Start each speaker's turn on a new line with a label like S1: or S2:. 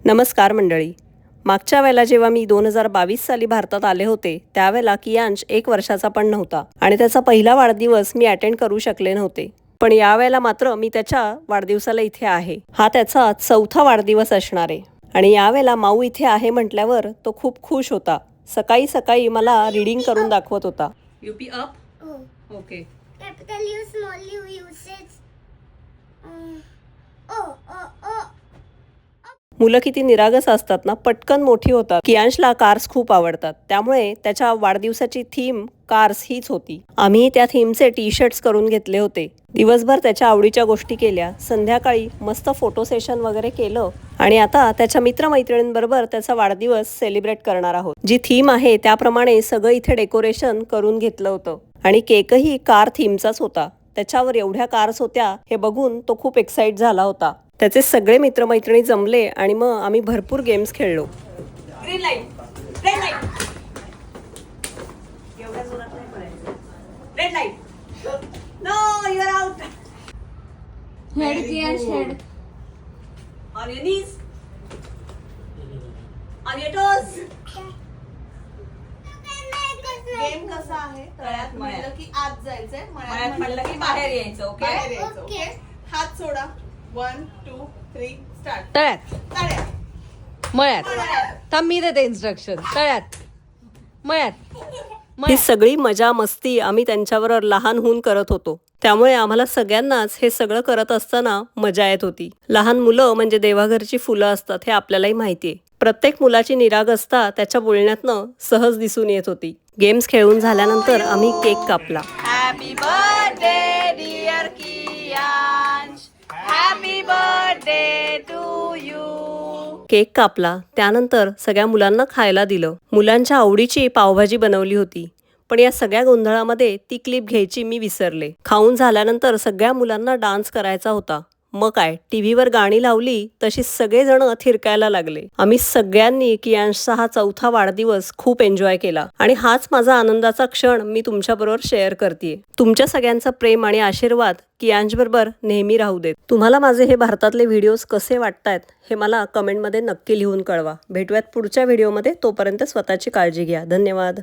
S1: नमस्कार मंडळी. मागच्या वेळेला जेव्हा मी 2022 साली भारतात आले होते त्यावेळेला कियांश 1 वर्षाचा पण नव्हता आणि त्याचा पहिला वाढदिवस मी अटेंड करू शकले नव्हते. पण यावेळेला मात्र मी त्याच्या वाढदिवसाला इथे आहे. हा त्याचा 4था वाढदिवस असणार आहे आणि यावेळेला माऊ इथे आहे म्हटल्यावर तो खूप खुश होता. सकाळी सकाळी मला रीडिंग करून दाखवत होता. UP up. Okay.
S2: Capital U, small u, usage. O.
S1: मुलं किती निरागस असतात ना, पटकन मोठी होतात. कियांशला कार्स खूप आवडतात, त्यामुळे त्याच्या वाढदिवसाची थीम कार्स हीच होती. आम्ही त्या थीमचे टी-शर्ट्स करून घेतले होते. दिवसभर त्याच्या आवडीच्या गोष्टी केल्या, संध्याकाळी मस्त फोटो सेशन वगैरे केलं आणि आता त्याच्या मित्रमैत्रिणींबरोबर त्याचा वाढदिवस सेलिब्रेट करणार आहोत. जी थीम आहे त्याप्रमाणे सगळं इथे डेकोरेशन करून घेतलं होतं आणि केकही कार थीमचाच होता. त्याच्यावर एवढ्या कार्स होत्या हे बघून तो खूप एक्साइट झाला होता. त्याचे सगळे मित्रमैत्रिणी जमले आणि मग आम्ही भरपूर गेम्स खेळलो. ग्रीन लाईट, रेड लाईट, एवढ्या जोरात नाही पडायचं. Red light, no you are out.
S2: Head Kiyansh, head.
S1: On your knees, on your toes.
S3: Game कसा आहे? तळ्यात म्हणलं की आत जायचंय,
S1: मळ्यात म्हणलं की बाहेर यायचं. ओके,
S3: बाहेर यायचं.
S2: ओके.
S3: ओके. हात सोडा. 1 2 3 स्टार्ट.
S4: तळ्यात,
S3: तळ्यात.
S4: मळ्यात. थांब मी देते इन्स्ट्रक्शन. तळ्यात, मळ्यात.
S1: ही सगळी मजा मस्ती आम्ही त्यांच्याबरोबर लहान होऊन करत होतो, त्यामुळे आम्हाला सगळ्यांनाच हे सगळं करत असताना मजा येत होती. लहान मुलं म्हणजे देवाघरची फुलं असतात हे आपल्यालाही माहितीये. प्रत्येक मुलाची निरागसता त्याच्या बोलण्यातनं सहज दिसून येत होती. गेम्स खेळून झाल्यानंतर आम्ही केक कापला.
S4: Happy birthday dear Kiyansh, happy birthday to you.
S1: Cake कापला, त्यानंतर सगळ्या मुलांना खायला दिलं. मुलांच्या आवडीची पावभाजी बनवली होती, पण या सगळ्या गोंधळामध्ये ती क्लिप घ्यायची मी विसरले. खाऊन झाल्यानंतर सगळ्या मुलांना डान्स करायचा होता. मग काय, टीव्हीवर गाणी लावली तशी सगळेजण थिरकायला लागले. आम्ही सगळ्यांनी कियांशचा हा 4था वाढदिवस खूप एन्जॉय केला आणि हाच माझा आनंदाचा क्षण मी तुमच्याबरोबर शेअर करतेय. तुमच्या सगळ्यांचं प्रेम आणि आशीर्वाद कियांश बरोबर नेहमी राहू देत. तुम्हाला माझे हे भारतातले व्हिडिओज कसे वाटतायत हे मला कमेंटमध्ये नक्की लिहून कळवा. भेटूयात पुढच्या व्हिडिओमध्ये. तोपर्यंत स्वतःची काळजी घ्या. धन्यवाद.